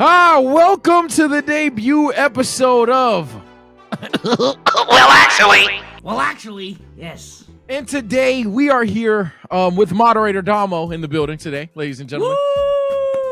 Welcome to the debut episode of Well, actually, yes. And today we are here with moderator Damo in the building today, ladies and gentlemen.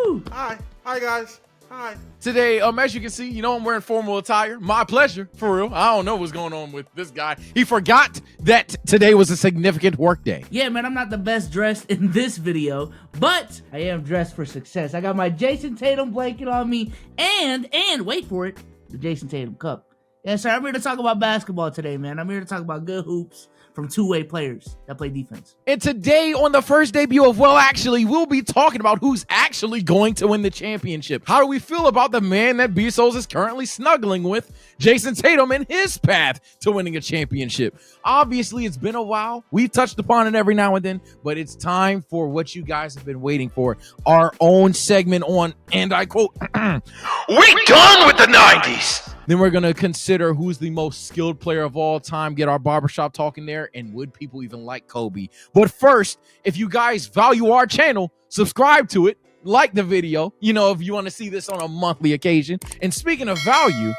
Woo! Hi guys. Hi. Today, as you can see, I'm wearing formal attire. My pleasure, for real. I don't know what's going on with this guy. He forgot that today was a significant work day. Yeah, man, I'm not the best dressed in this video, but I am dressed for success. I got my Jason Tatum blanket on me, and wait for it, the Jason Tatum cup. Yeah, sir, I'm here to talk about basketball today, man. I'm here to talk about good hoops from two-way players that play defense. And today, on the first debut of we'll be talking about who's actually going to win the championship. How do we feel about the man that Bezos is currently snuggling with, Jason Tatum, and his path to winning a championship? Obviously, it's been a while. We've touched upon it every now and then, but it's time for what you guys have been waiting for, our own segment on, and I quote, "We done with the 90s." Then we're going to consider who's the most skilled player of all time, get our barbershop talking there, and would people even like Kobe? But first, if you guys value our channel, subscribe to it, like the video, if you want to see this on a monthly occasion. And speaking of value,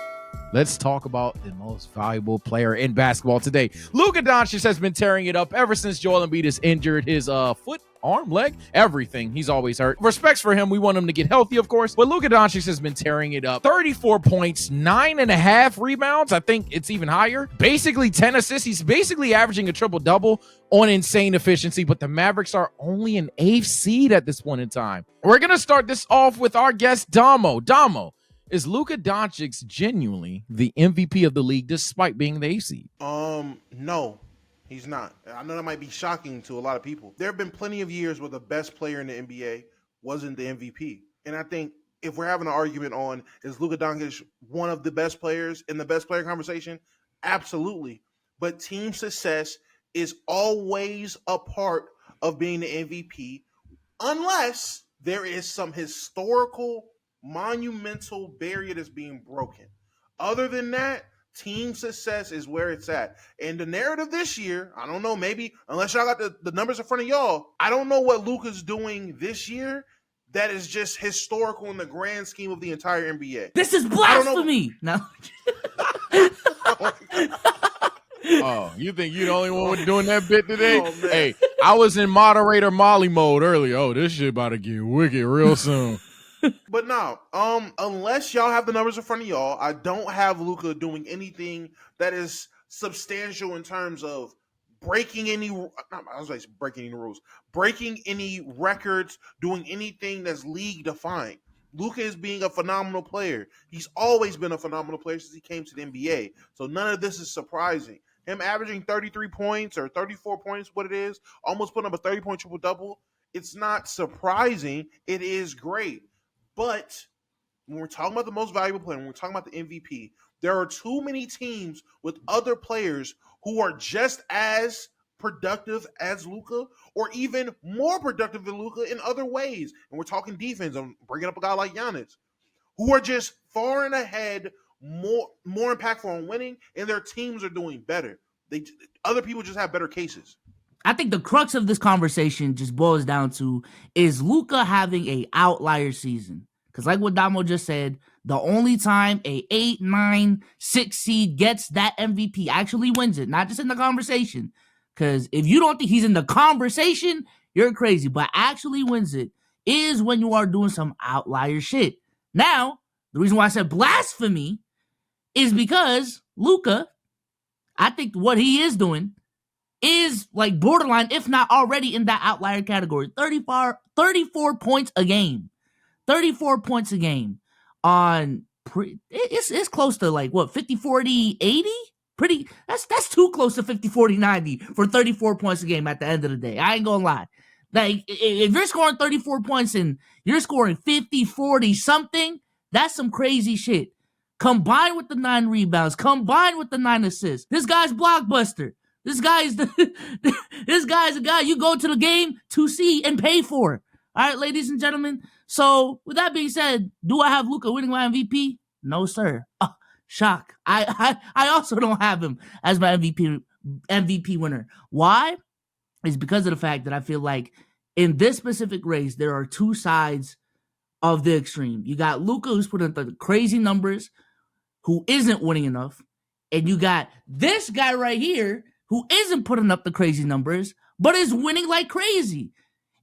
let's talk about the most valuable player in basketball today. Luka Doncic has been tearing it up ever since Joel Embiid has injured his foot, arm, leg, everything. He's always hurt. Respects for him. We want him to get healthy, of course. But Luka Doncic has been tearing it up. 34 points, 9.5 rebounds. I think it's even higher. Basically 10 assists. He's basically averaging a triple-double on insane efficiency, but the Mavericks are only an 8th seed at this point in time. We're going to start this off with our guest, Damo. Damo, is Luka Doncic genuinely the MVP of the league despite being the 8th seed? No, he's not. I know that might be shocking to a lot of people. There have been plenty of years where the best player in the NBA wasn't the MVP. And I think if we're having an argument on, is Luka Doncic one of the best players in the best player conversation? Absolutely. But team success is always a part of being the MVP unless there is some historical monumental barrier that's being broken. Other than that, team success is where it's at. And the narrative this year, I don't know, maybe, unless y'all got the numbers in front of y'all, I don't know what Luka's doing this year that is just historical in the grand scheme of the entire NBA. This is blasphemy! No. Oh, you think you're the only one doing that bit today? Oh, hey, I was in moderator Molly mode earlier. Oh, this shit about to get wicked real soon. But no, unless y'all have the numbers in front of y'all, I don't have Luka doing anything that is substantial in terms of breaking any rules, breaking any records, doing anything that's league defined. Luka is being a phenomenal player. He's always been a phenomenal player since he came to the NBA. So none of this is surprising. Him averaging 33 points or 34 points, what it is, almost putting up a 30-point triple-double, it's not surprising. It is great. But when we're talking about the most valuable player, when we're talking about the MVP, there are too many teams with other players who are just as productive as Luka or even more productive than Luka in other ways. And we're talking defense. I'm bringing up a guy like Giannis, who are just far and ahead, more impactful on winning, and their teams are doing better. Other people just have better cases. I think the crux of this conversation just boils down to, is Luka having a outlier season? Because like what Damo just said, the only time a 8, 9, 6 seed gets that MVP, actually wins it, not just in the conversation. Because if you don't think he's in the conversation, you're crazy. But actually wins it is when you are doing some outlier shit. Now, the reason why I said blasphemy is because Luka, I think what he is doing is like borderline, if not already in that outlier category. 34 points a game. 34 points a game on it's close to like what, 50, 40, 80? Pretty, that's too close to 50, 40, 90 for 34 points a game at the end of the day. I ain't gonna lie. Like, if you're scoring 34 points and you're scoring 50, 40 something, that's some crazy shit. Combined with the 9 rebounds, combined with the 9 assists. This guy's blockbuster. This guy's a guy you go to the game to see and pay for. All right, ladies and gentlemen. So with that being said, do I have Luka winning my MVP? No, sir. Oh, shock. I also don't have him as my MVP winner. Why? It's because of the fact that I feel like in this specific race, there are two sides of the extreme. You got Luka, who's putting up the crazy numbers, who isn't winning enough. And you got this guy right here who isn't putting up the crazy numbers, but is winning like crazy.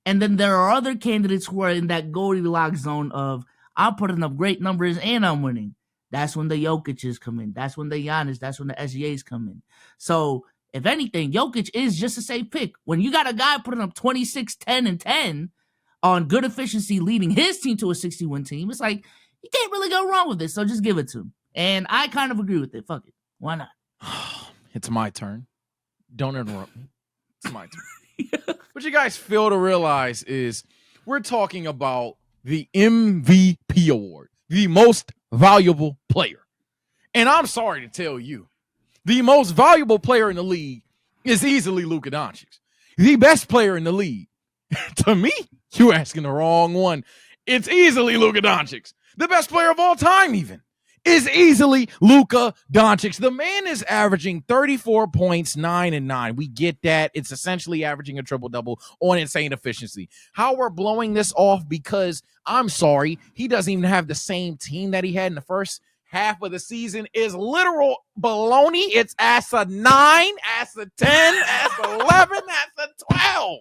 And then there are other candidates who are in that Goldilocks zone of, I'm putting up great numbers and I'm winning. That's when the Jokic's come in. That's when the Giannis, that's when the SGA's come in. So, if anything, Jokic is just a safe pick. When you got a guy putting up 26, 10, and 10 on good efficiency, leading his team to a 60-win team, it's like, you can't really go wrong with this, so just give it to him. And I kind of agree with it. Fuck it. Why not? It's my turn. Don't interrupt me. It's my turn. What you guys fail to realize is we're talking about the MVP award, the most valuable player. And I'm sorry to tell you, the most valuable player in the league is easily Luka Doncic. The best player in the league. To me, you're asking the wrong one. It's easily Luka Doncic. The best player of all time, even, is easily Luka Doncic. The man is averaging 34 points, 9 and 9. We get that. It's essentially averaging a triple-double on insane efficiency. How we're blowing this off because, I'm sorry, he doesn't even have the same team that he had in the first half of the season is literal baloney. It's ass a 9, ass a 10, ass 11, ass a 12.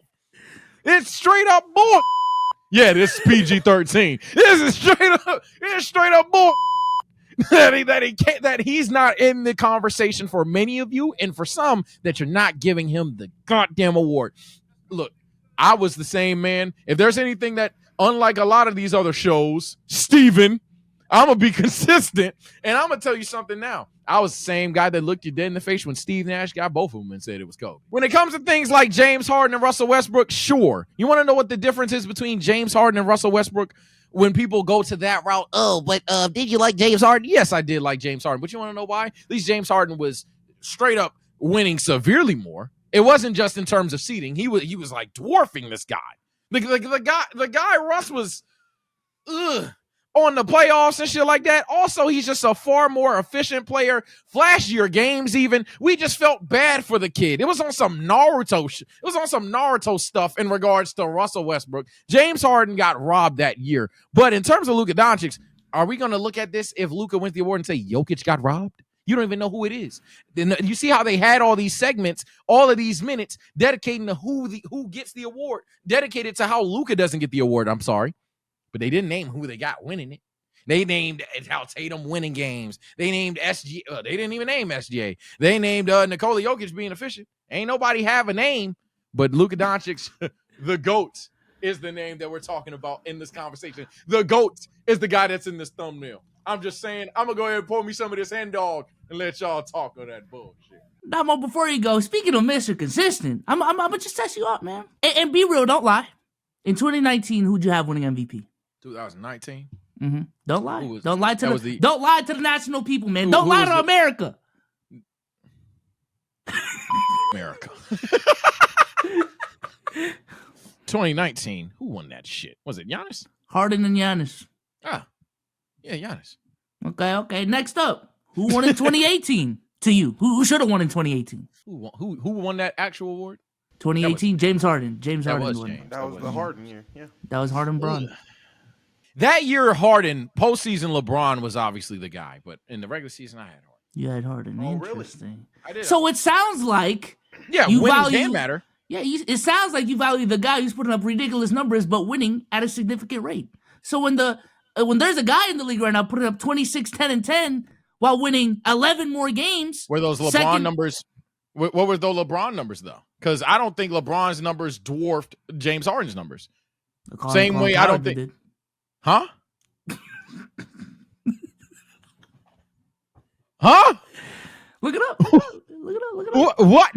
It's straight up bull. Yeah, this is PG-13. This is straight up bull. that he's not in the conversation for many of you, and for some that you're not giving him the goddamn award. Look, I was the same, man. If there's anything that, unlike a lot of these other shows, Steven, I'm going to be consistent, and I'm going to tell you something now. I was the same guy that looked you dead in the face when Steve Nash got both of them and said it was Kobe. When it comes to things like James Harden and Russell Westbrook, sure. You want to know what the difference is between James Harden and Russell Westbrook? When people go to that route, did you like James Harden? Yes, I did like James Harden. But you want to know why? At least James Harden was straight up winning severely more. It wasn't just in terms of seeding. He was like dwarfing this guy. The guy Russ was on the playoffs and shit like that. Also, he's just a far more efficient player, flashier games even. We just felt bad for the kid. It was on some Naruto stuff in regards to Russell Westbrook. James Harden got robbed that year. But in terms of Luka Doncic, are we going to look at this if Luka wins the award and say Jokic got robbed? You don't even know who it is. Then you see how they had all these segments, all of these minutes dedicating to who gets the award, dedicated to how Luka doesn't get the award. I'm sorry. But they didn't name who they got winning it. They named how Tatum winning games. They named SGA. They didn't even name SGA. They named Nikola Jokic being efficient. Ain't nobody have a name, but Luka Doncic, the GOAT, is the name that we're talking about in this conversation. The GOAT is the guy that's in this thumbnail. I'm just saying, I'm going to go ahead and pour me some of this hen dog and let y'all talk on that bullshit. Damo, before you go, speaking of Mr. Consistent, I'm going to just test you up, man. And be real, don't lie. In 2019, who'd you have winning MVP? 2019. Mm-hmm. Don't lie. Don't lie to the national people, man. Don't lie to America. America. 2019. Who won that shit? Was it Giannis? Harden and Giannis. Yeah, Giannis. Okay. Next up, who won in 2018? To you, who should have won in 2018? Who won that actual award? 2018, James Harden. James Harden won. That was the Harden year. Yeah, that was Harden Braun. That year, Harden, postseason LeBron was obviously the guy, but in the regular season, I had Harden. You had Harden. Oh, interesting. Really? I did. So it sounds like you value matter. Yeah, it sounds like you value the guy who's putting up ridiculous numbers but winning at a significant rate. So when there's a guy in the league right now putting up 26, 10, and 10 while winning 11 more games, were those LeBron numbers? What were those LeBron numbers though? Because I don't think LeBron's numbers dwarfed James Harden's numbers. Same way, I don't think. Huh? Huh? Look it up. What?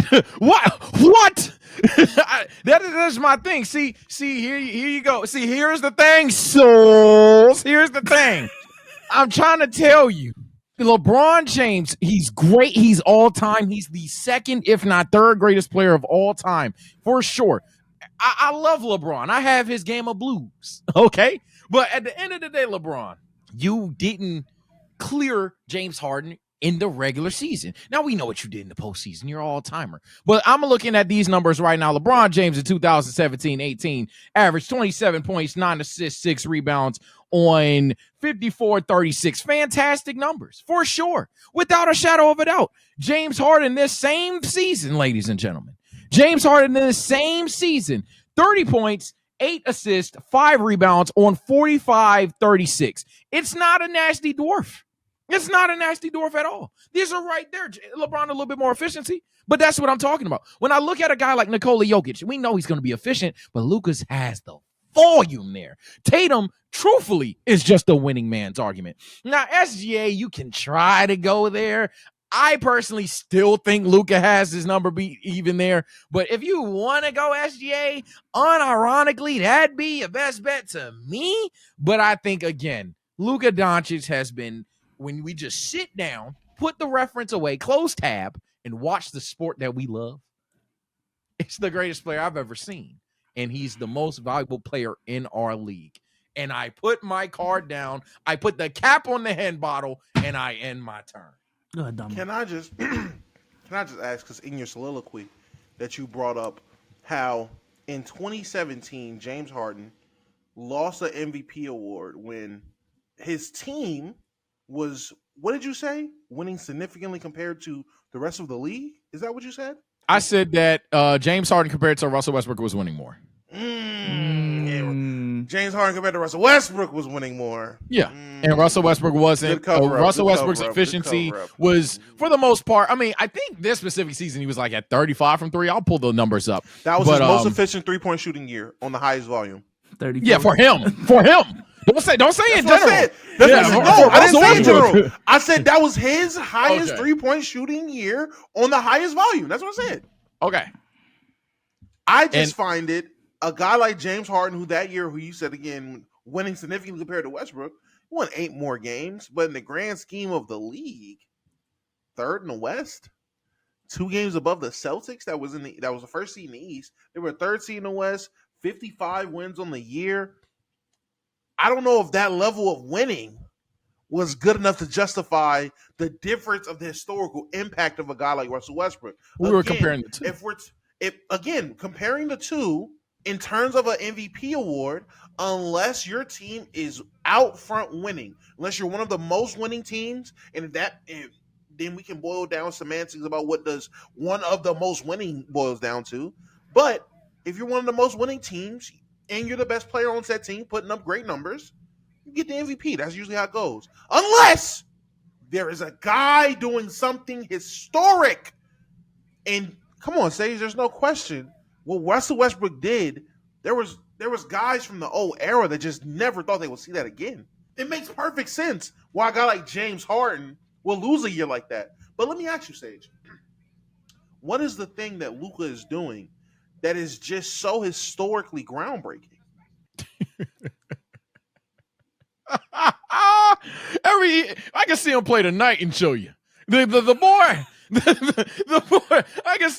That's my thing. See, here you go. See, here's the thing, souls. Here's the thing. I'm trying to tell you. LeBron James, he's great. He's all time. He's the second, if not third greatest player of all time, for sure. I love LeBron. I have his game of blues. Okay? But at the end of the day, LeBron, you didn't clear James Harden in the regular season. Now, we know what you did in the postseason. You're an all-timer. But I'm looking at these numbers right now. LeBron James in 2017-18 averaged 27 points, 9 assists, 6 rebounds on 54-36. Fantastic numbers, for sure, without a shadow of a doubt. James Harden this same season, ladies and gentlemen. James Harden this same season, 30 points, 8 assists, 5 rebounds on 45-36. It's not a nasty dwarf. It's not a nasty dwarf at all. These are right there. LeBron a little bit more efficiency, but that's what I'm talking about. When I look at a guy like Nikola Jokic, we know he's going to be efficient, but Luka's has the volume there. Tatum, truthfully, is just a winning man's argument. Now, SGA, you can try to go there. I personally still think Luka has his number beat even there. But if you want to go SGA, unironically, that'd be your best bet to me. But I think, again, Luka Doncic has been, when we just sit down, put the reference away, close tab, and watch the sport that we love, it's the greatest player I've ever seen. And he's the most valuable player in our league. And I put my card down, I put the cap on the hen bottle, and I end my turn. Go ahead, Dom. Can I just ask, because in your soliloquy that you brought up how in 2017 James Harden lost an MVP award when his team was, what did you say, winning significantly compared to the rest of the league? Is that what you said? I said that James Harden compared to Russell Westbrook was winning more. James Harden compared to Russell Westbrook was winning more. Yeah, and Russell Westbrook wasn't. Russell Westbrook's efficiency was, for the most part, I mean, I think this specific season he was like at 35 from 3. I'll pull the numbers up. That was his most efficient three-point shooting year on the highest volume. 34. Yeah, for him. Don't say in general. I didn't say in general. I said that was his highest three-point shooting year on the highest volume. That's what I said. Okay. I just find it, a guy like James Harden, who that year, who you said again, winning significantly compared to Westbrook, won 8 more games, but in the grand scheme of the league, 3rd in the West, 2 games above the Celtics. That was the first seed in the East. They were 3rd seed in the West, 55 wins on the year. I don't know if that level of winning was good enough to justify the difference of the historical impact of a guy like Russell Westbrook. We were comparing the two. Comparing the two in terms of an MVP award, unless your team is out front winning, unless you're one of the most winning teams, then we can boil down semantics about what does one of the most winning boils down to. But if you're one of the most winning teams and you're the best player on that team, putting up great numbers, you get the MVP. That's usually how it goes. Unless there is a guy doing something historic. And come on, Sage, there's no question. What Russell Westbrook did, there was guys from the old era that just never thought they would see that again. It makes perfect sense why a guy like James Harden will lose a year like that. But let me ask you, Sage, what is the thing that Luka is doing that is just so historically groundbreaking? I can see him play tonight and show you. The boy. The boy, I can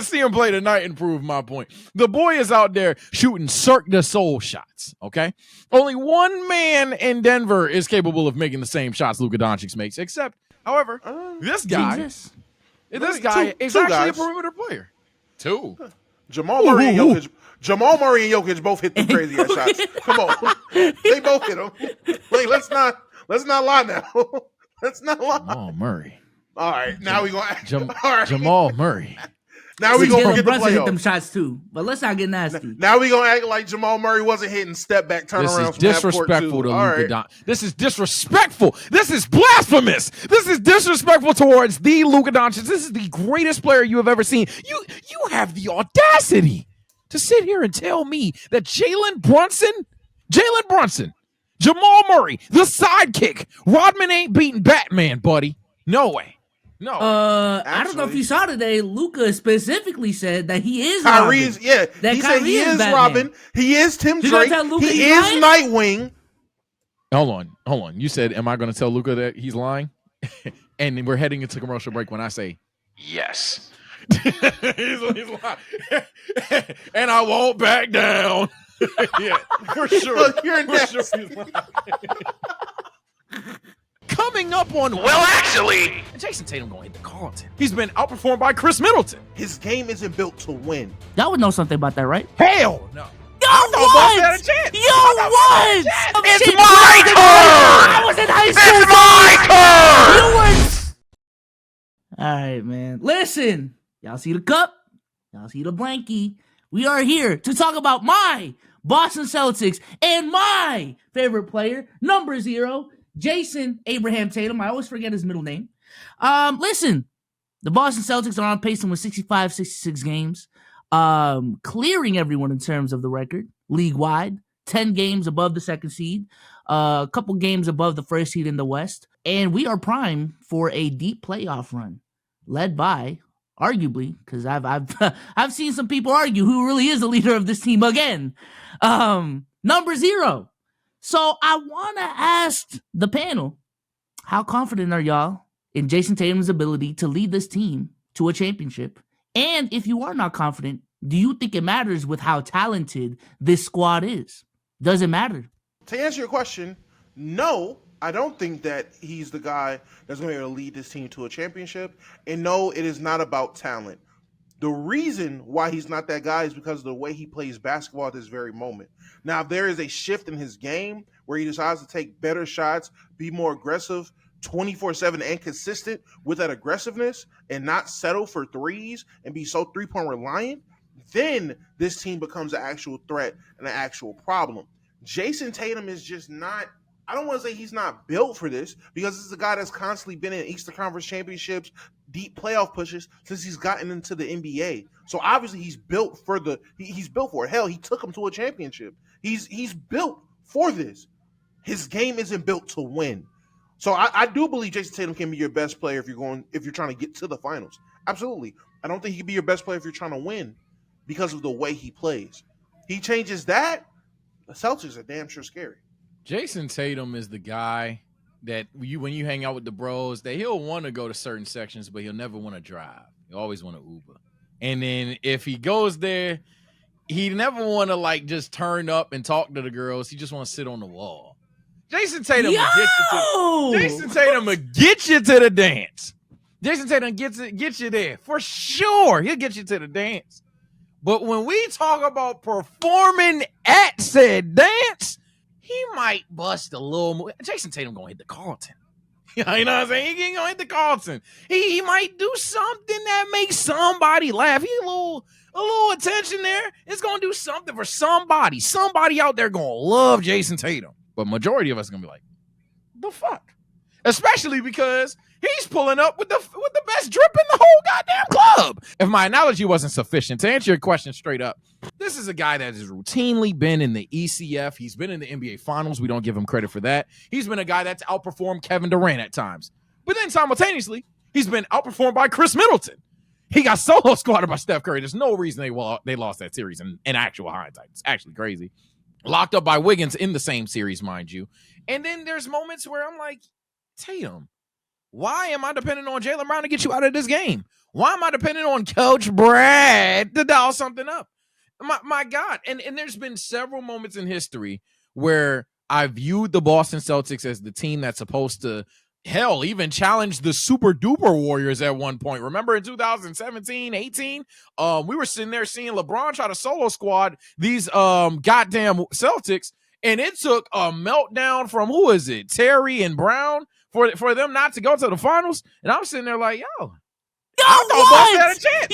see him play tonight and prove my point. The boy is out there shooting Cirque du Soleil shots, okay? Only one man in Denver is capable of making the same shots Luka Doncic makes, except, however, this guy is actually a perimeter player. 2. Jamal Murray and Jokic both hit the crazy ass shots. Come on. They both hit them. Like, let's not lie now. Let's not lie. Jamal Murray. All right, now we're going to Jamal Murray. Now we're going to get the playoffs. Hit them shots too, but let's not get nasty. Now we're going to act like Jamal Murray wasn't hitting step back turnarounds. This is disrespectful to Luka Doncic. This is disrespectful. This is blasphemous. This is disrespectful towards the Luka Doncic. This is the greatest player you have ever seen. You have the audacity to sit here and tell me that Jalen Brunson, Jamal Murray, the sidekick, Rodman ain't beating Batman, buddy. No way. No. I don't know if you saw today, Luka specifically said that he is Kyrie's, Robin. yeah. That he said he is Batman. Robin. He is Tim Drake. He is Nightwing. Hold on. You said, am I going to tell Luka that he's lying? And we're heading into commercial break when I say, yes. he's lying. And I won't back down. Yeah, for sure. Look, you're nasty. Sure he's lying. Coming up on Actually, Jason Tatum gonna hit the Carlton. He's been outperformed by Chris Middleton. His game isn't built to win. Y'all would know something about that, right? Hell no. Y'all had a chance. what? It's my turn! I was in high school. It's my turn! All right, man. Listen, y'all see the cup? Y'all see the blankie? We are here to talk about my Boston Celtics and my favorite player, number 0, Jason Abraham Tatum. I always forget his middle name. Listen, the Boston Celtics are on pace to win 65, 66 games, clearing everyone in terms of the record, league-wide, 10 games above the second seed, a couple games above the first seed in the West, and we are primed for a deep playoff run, led by, arguably, because I've seen some people argue who really is the leader of this team again, number 0. So I want to ask the panel, how confident are y'all in Jason Tatum's ability to lead this team to a championship? And if you are not confident, do you think it matters with how talented this squad is? Does it matter? To answer your question, no, I don't think that he's the guy that's going to be able to lead this team to a championship. And no, it is not about talent. The reason why he's not that guy is because of the way he plays basketball at this very moment. Now, if there is a shift in his game where he decides to take better shots, be more aggressive, 24/7 and consistent with that aggressiveness and not settle for threes and be so three-point reliant, then this team becomes an actual threat and an actual problem. Jason Tatum is just not, I don't want to say he's not built for this, because this is a guy that's constantly been in Eastern Conference championships, deep playoff pushes since he's gotten into the NBA. So obviously he's built for he's built for it. Hell, he took him to a championship. He's built for this. His game isn't built to win. So I do believe Jason Tatum can be your best player if you're trying to get to the finals. Absolutely. I don't think he can be your best player if you're trying to win because of the way he plays. He changes that, the Celtics are damn sure scary. Jason Tatum is the guy that when you hang out with the bros, that he'll want to go to certain sections, but he'll never want to drive. He'll always want to Uber. And then if he goes there, he never want to like just turn up and talk to the girls. He just want to sit on the wall. Jason Tatum will get you to the dance. Jason Tatum gets you there for sure. He'll get you to the dance. But when we talk about performing at said dance, he might bust a little more. Jason Tatum gonna hit the Carlton. You know what I'm saying? He ain't gonna hit the Carlton. He might do something that makes somebody laugh. He a little attention there. It's gonna do something for somebody. Somebody out there gonna love Jason Tatum. But majority of us are gonna be like, the fuck? Especially because he's pulling up with the best drip in the whole goddamn club. If my analogy wasn't sufficient, to answer your question straight up, this is a guy that has routinely been in the ECF. He's been in the NBA Finals. We don't give him credit for that. He's been a guy that's outperformed Kevin Durant at times. But then simultaneously, he's been outperformed by Chris Middleton. He got solo squatted by Steph Curry. There's no reason they lost that series in actual hindsight. It's actually crazy. Locked up by Wiggins in the same series, mind you. And then there's moments where I'm like, Tatum, why am I depending on Jaylen Brown to get you out of this game? Why am I depending on Coach Brad to dial something up? My God. And there's been several moments in history where I viewed the Boston Celtics as the team that's supposed to, hell, even challenge the super duper Warriors at one point. Remember in 2017, 18? We were sitting there seeing LeBron try to solo squad these goddamn Celtics, and it took a meltdown from, who is it, Terry and Brown, for them not to go to the finals. And I'm sitting there like, I thought Boston had a chance.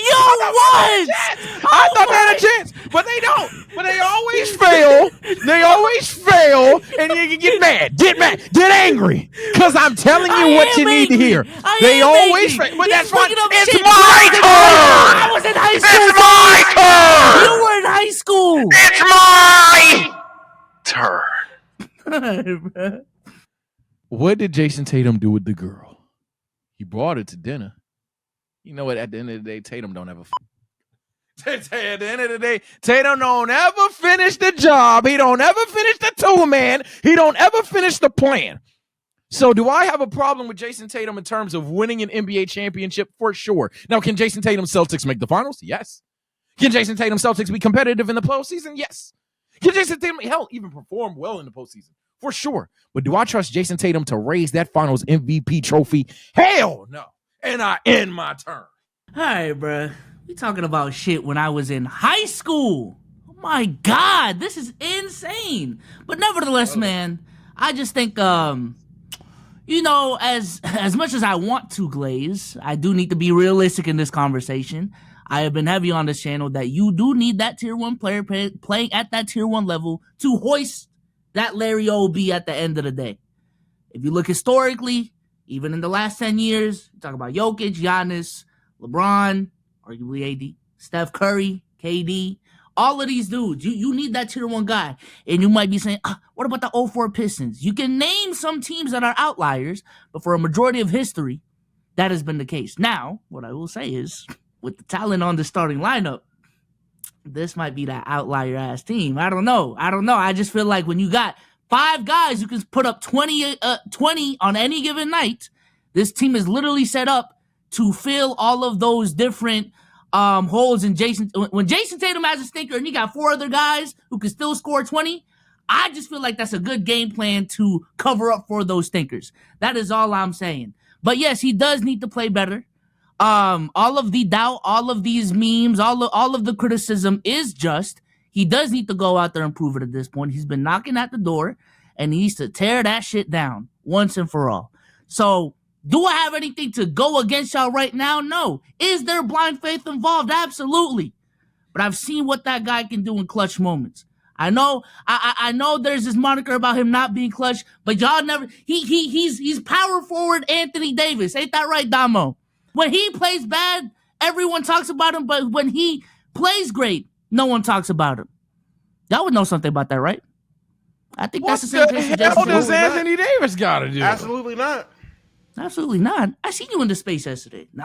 I thought they had a chance, but they don't. But they always fail. And you can get mad, get angry, because I'm telling you what you need to hear. They always fail. But that's fine. It's my turn! I was in high school. It's my turn! You were in high school. It's my turn. What did Jason Tatum do with the girl? He brought her to dinner. You know what? At the end of the day, Tatum don't ever. At the end of the day, Tatum don't ever finish the job. He don't ever finish the two-man. He don't ever finish the plan. So do I have a problem with Jason Tatum in terms of winning an NBA championship? For sure. Now, can Jason Tatum Celtics make the finals? Yes. Can Jason Tatum Celtics be competitive in the postseason? Yes. Can Jason Tatum, hell, even perform well in the postseason? For sure. But do I trust Jason Tatum to raise that finals MVP trophy? Hell no. And I end my turn. All right, bro. We talking about shit when I was in high school. My God, this is insane. But nevertheless, man, I just think, as much as I want to glaze, I do need to be realistic in this conversation. I have been heavy on this channel that you do need that tier 1 player playing at that tier 1 level to hoist that Larry O.B. at the end of the day. If you look historically, even in the last 10 years, you talk about Jokic, Giannis, LeBron, arguably AD, Steph Curry, KD, all of these dudes, you need that tier 1 guy. And you might be saying, what about the 04 Pistons? You can name some teams that are outliers, but for a majority of history, that has been the case. Now, what I will say is, with the talent on the starting lineup, this might be that outlier-ass team. I don't know. I just feel like when you got 5 guys who can put up 20 on any given night, this team is literally set up to fill all of those different holes in Jason. When Jason Tatum has a stinker and you got 4 other guys who can still score 20, I just feel like that's a good game plan to cover up for those stinkers. That is all I'm saying. But yes, he does need to play better. All of the doubt, all of these memes, all of the criticism is just. He does need to go out there and prove it at this point. He's been knocking at the door, and he needs to tear that shit down once and for all. So, do I have anything to go against y'all right now? No. Is there blind faith involved? Absolutely. But I've seen what that guy can do in clutch moments. I know there's this moniker about him not being clutch, but y'all never. He's power forward Anthony Davis. Ain't that right, Damo? When he plays bad, everyone talks about him, but when he plays great, no one talks about him. Y'all would know something about that, right? I think that's the same case. What the hell does Anthony Davis got to do? Absolutely not. Absolutely not. I seen you into space yesterday. No.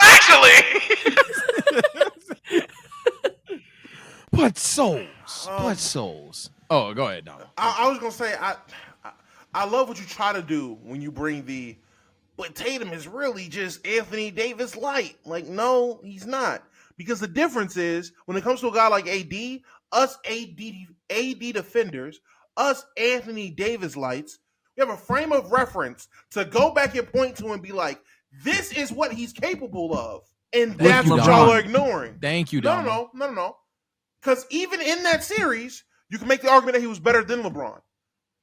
Actually, But souls. Oh, go ahead, Dom. I was gonna say I love what you try to do when you bring but Tatum is really just Anthony Davis light. Like, no, he's not. Because the difference is when it comes to a guy like AD, us AD defenders, us Anthony Davis lights, we have a frame of reference to go back and point to and be like, this is what he's capable of. And that's what y'all are ignoring. Thank you, Dom. No. Because even in that series, you can make the argument that he was better than LeBron.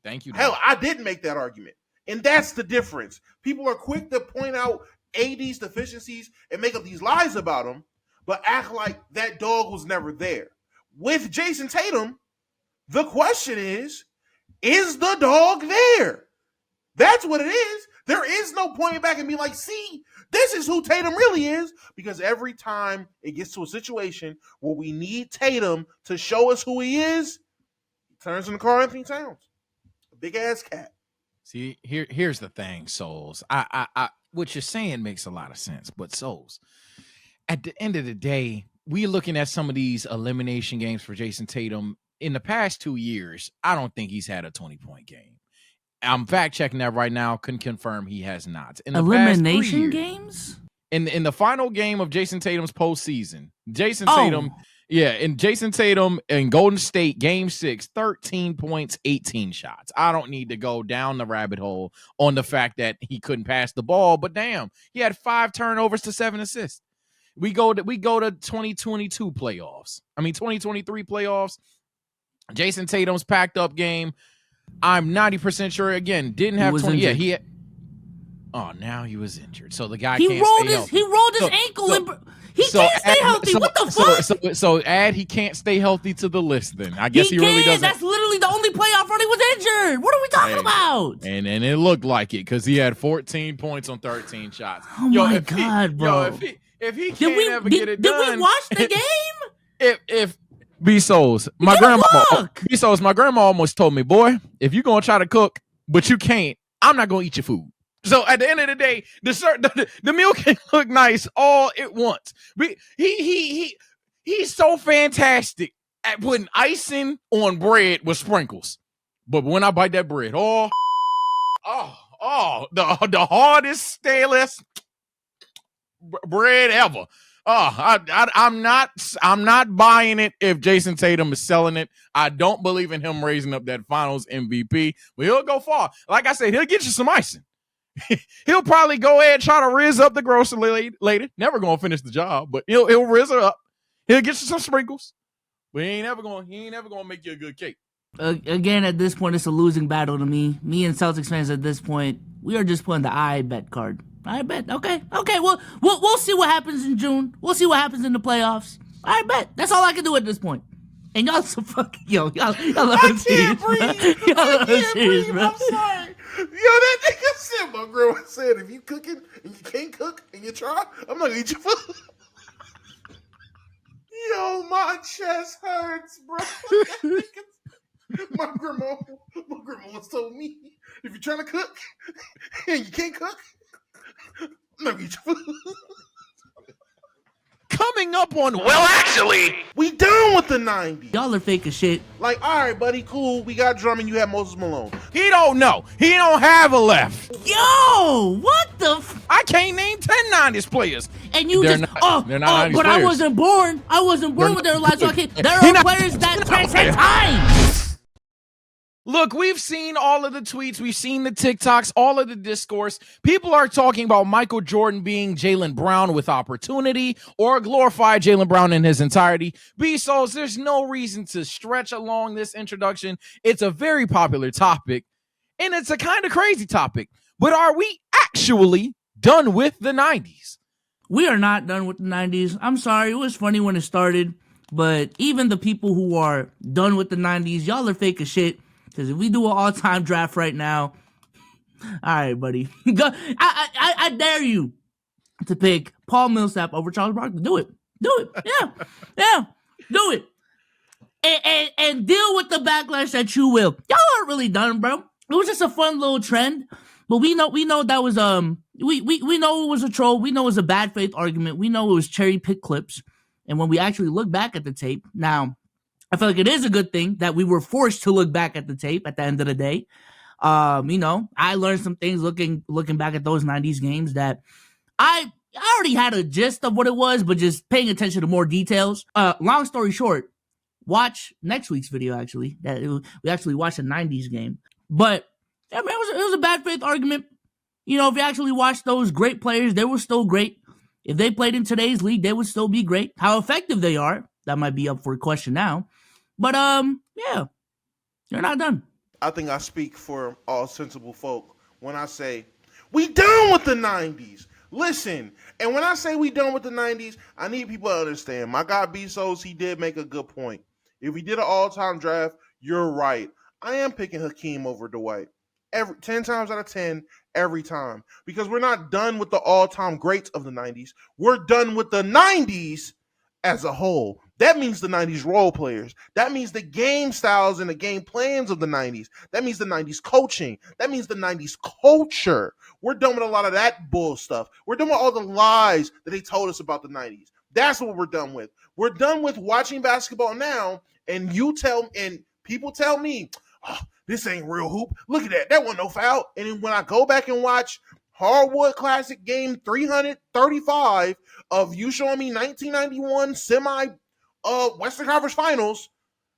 Thank you, Dom. Hell, I didn't make that argument. And that's the difference. People are quick to point out AD's deficiencies and make up these lies about him, but act like that dog was never there. With Jason Tatum, the question is the dog there? That's what it is. There is no pointing back and be like, see, this is who Tatum really is. Because every time it gets to a situation where we need Tatum to show us who he is, he turns into Karl Anthony Towns. A big-ass cat. See, here's the thing, Souls. I what you're saying makes a lot of sense, but Souls, at the end of the day, we're looking at some of these elimination games for Jason Tatum. In the past 2 years, I don't think he's had a 20-point game. I'm fact checking that right now. Couldn't confirm he has not. In the elimination years, games? In the final game of Jason Tatum's postseason, Jason Tatum in Golden State, Game 6, 13 points, 18 shots. I don't need to go down the rabbit hole on the fact that he couldn't pass the ball, but damn, he had 5 turnovers to 7 assists. We go to 2022 playoffs. 2023 playoffs. Jason Tatum's packed up game. I'm 90% sure, again, didn't have 20. Yeah, he had. Oh, now he was injured. So the guy can't stay healthy. He rolled his ankle and he can't stay healthy. What the fuck? So add he can't stay healthy to the list then. I guess he really doesn't. That's literally the only playoff run he was injured. What are we talking about? And it looked like it because he had 14 points on 13 shots. Oh my God, bro. If he can't ever get it done. Did we watch the game? If B Souls, my grandma almost told me, boy, if you're gonna try to cook, but you can't, I'm not gonna eat your food. So at the end of the day, the meal can look nice all at once. He's so fantastic at putting icing on bread with sprinkles. But when I bite that bread, the hardest, stalest bread ever. I'm not buying it if Jason Tatum is selling it. I don't believe in him raising up that Finals MVP, but he'll go far. Like I said, he'll get you some icing. He'll probably go ahead and try to rizz up the grocery later. Never gonna finish the job, but he'll rizz her up. He'll get you some sprinkles, but he ain't ever gonna make you a good cake. Again, at this point, it's a losing battle to me. Me and Celtics fans at this point, we are just playing the I bet card. I bet. Okay. Well, we'll see what happens in June. We'll see what happens in the playoffs. I bet. That's all I can do at this point. And y'all so fucking y'all I can't breathe, bro. I'm sorry. Yo, that nigga said, my grandma said, if you cooking and you can't cook and you try, I'm not gonna eat your food. Yo, my chest hurts, bro. My grandma once told me, if you're trying to cook and you can't cook, I'm not gonna eat your food. Coming up on Well, actually, we done with the 90s. Y'all are fake as shit. Like, all right, buddy, cool. We got Drummond. You have Moses Malone. he don't know. He don't have a left. Yo, what the? I can't name 10 90s players. And you They're just they're not 90s but players. I wasn't born. I wasn't born They're with their lives. So I can't. There He are not- players that transcend time. Look, we've seen all of the tweets, we've seen the TikToks, all of the discourse. People are talking about Michael Jordan being Jaylen Brown with opportunity or glorify Jaylen Brown in his entirety. B-Souls, there's no reason to stretch along this introduction. It's a very popular topic, and it's a kind of crazy topic. But are we actually done with the 90s? We are not done with the 90s. I'm sorry. It was funny when it started, but even the people who are done with the 90s, y'all are fake as shit. Because if we do an all-time draft right now, all right, buddy. Go, I dare you to pick Paul Millsap over Charles Barkley. Do it. Yeah. Do it. And deal with the backlash that you will. Y'all aren't really done, bro. It was just a fun little trend. But we know that was we know it was a troll. We know it was a bad faith argument. We know it was cherry pick clips. And when we actually look back at the tape, now I feel like it is a good thing that we were forced to look back at the tape at the end of the day. I learned some things looking back at those 90s games that I already had a gist of what it was, but just paying attention to more details. Long story short, watch next week's video, actually. We actually watched a 90s game. But, yeah, man, it was a bad faith argument. You know, if you actually watch those great players, they were still great. If they played in today's league, they would still be great. How effective they are, that might be up for a question now. But, yeah, you're not done. I think I speak for all sensible folk when I say, we done with the 90s. Listen, and when I say we done with the 90s, I need people to understand. My guy Bezos, he did make a good point. If we did an all-time draft, you're right. I am picking Hakeem over Dwight. 10 times out of 10, every time. Because we're not done with the all-time greats of the 90s. We're done with the 90s as a whole. That means the 90s role players. That means the game styles and the game plans of the 90s. That means the 90s coaching. That means the 90s culture. We're done with a lot of that bull stuff. We're done with all the lies that they told us about the 90s. That's what we're done with. We're done with watching basketball now, and people tell me, oh, this ain't real hoop. Look at that. That wasn't no foul. And then when I go back and watch Hardwood Classic game 335 of you showing me 1991 Western Conference Finals,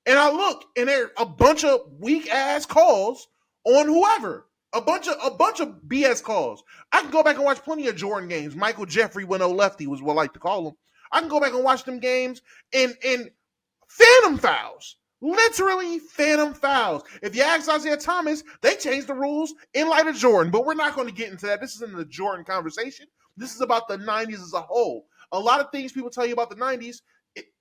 and I look, and there are a bunch of weak ass calls on whoever, a bunch of BS calls. I can go back and watch plenty of Jordan games. Michael Jeffrey when no lefty was what I like to call him. I can go back and watch them games and phantom fouls. Literally phantom fouls. If you ask Isaiah Thomas, they changed the rules in light of Jordan, but we're not going to get into that. This isn't the Jordan conversation. This is about the 90s as a whole. A lot of things people tell you about the 90s,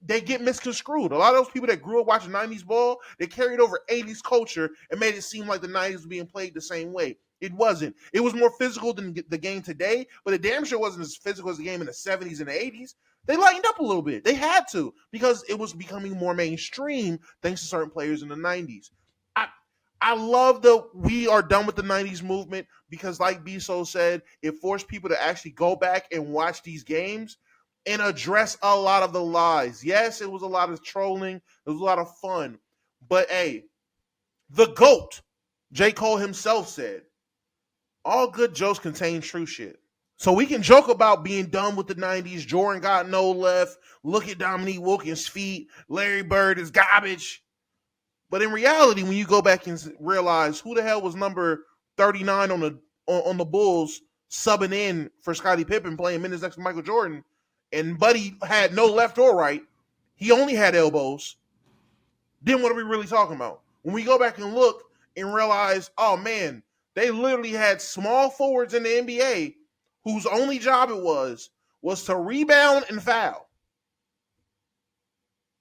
they get misconstrued. A lot of those people that grew up watching 90s ball, they carried over 80s culture and made it seem like the 90s was being played the same way. It wasn't. It was more physical than the game today, but it damn sure wasn't as physical as the game in the 70s and the 80s. They lightened up a little bit. They had to because it was becoming more mainstream thanks to certain players in the 90s. I love the we are done with the 90s movement because, like Biso said, it forced people to actually go back and watch these games and address a lot of the lies. Yes, it was a lot of trolling. It was a lot of fun. But, hey, the GOAT, J. Cole himself said, all good jokes contain true shit. So we can joke about being done with the 90s. Jordan got no left. Look at Dominique Wilkins' feet. Larry Bird is garbage. But in reality, when you go back and realize who the hell was number 39 on the Bulls subbing in for Scottie Pippen playing minutes next to Michael Jordan, and Buddy had no left or right, He only had elbows. Then what are we really talking about? When we go back and look and realize, oh man, they literally had small forwards in the NBA whose only job it was to rebound and foul.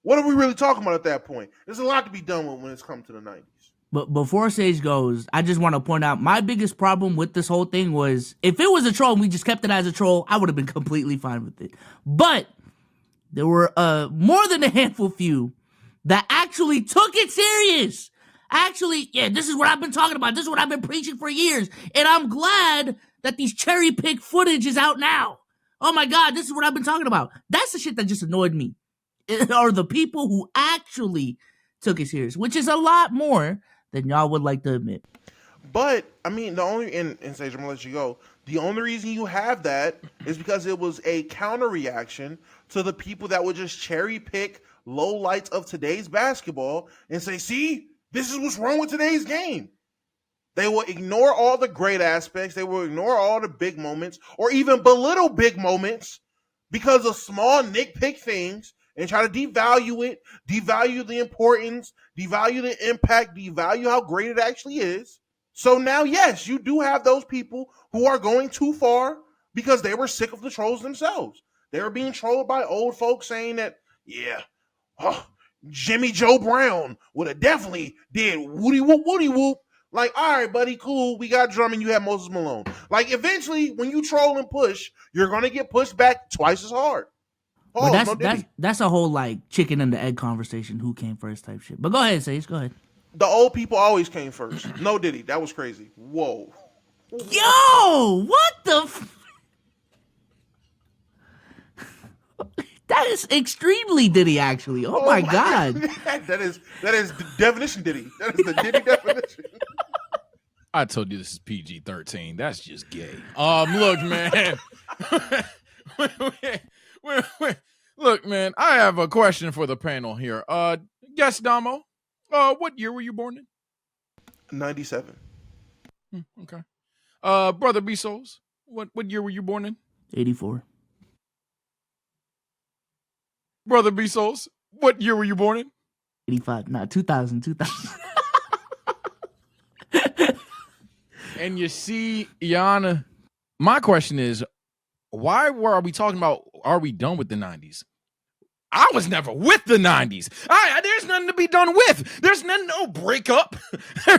What are we really talking about at that point? There's a lot to be done with when it's come to the 90s. But before Sage goes, I just want to point out my biggest problem with this whole thing was if it was a troll and we just kept it as a troll, I would have been completely fine with it. But there were more than a handful few that actually took it serious. Actually, yeah, this is what I've been talking about. This is what I've been preaching for years. And I'm glad that these cherry pick footage is out now. Oh my God, this is what I've been talking about. That's the shit that just annoyed me. Are the people who actually took it serious, which is a lot more than y'all would like to admit. But I mean, the only and Sage, I'm gonna let you go. The only reason you have that is because it was a counter reaction to the people that would just cherry pick low lights of today's basketball and say, "See, this is what's wrong with today's game." They will ignore all the great aspects. They will ignore all the big moments, or even belittle big moments because of small nitpick things, and try to devalue it, devalue the importance, devalue the impact, devalue how great it actually is. So now, yes, you do have those people who are going too far because they were sick of the trolls themselves. They were being trolled by old folks saying that, yeah, Jimmy Joe Brown would have definitely did woody whoop. Like, all right, buddy, cool. We got Drummond. You have Moses Malone. Like, eventually, when you troll and push, you're going to get pushed back twice as hard. Oh, that's a whole like chicken and the egg conversation. Who came first type shit. But go ahead, Sage. Go ahead. The old people always came first. No Diddy. That was crazy. Whoa. Yo, what the? That is extremely Diddy, actually. Oh my God. that is definition Diddy. That is the Diddy definition. I told you this is PG-13. That's just gay. Look, man. Look, man, I have a question for the panel here. Guess Damo, what year were you born in? 97. Okay. Brother B-Souls, what year were you born in? 84. Brother B-Souls, what year were you born in? 85. Nah, 2000. And you see, Yana, my question is, why are we talking about, are we done with the 90s? I was never with the 90s. There's nothing to be done with. There's no breakup.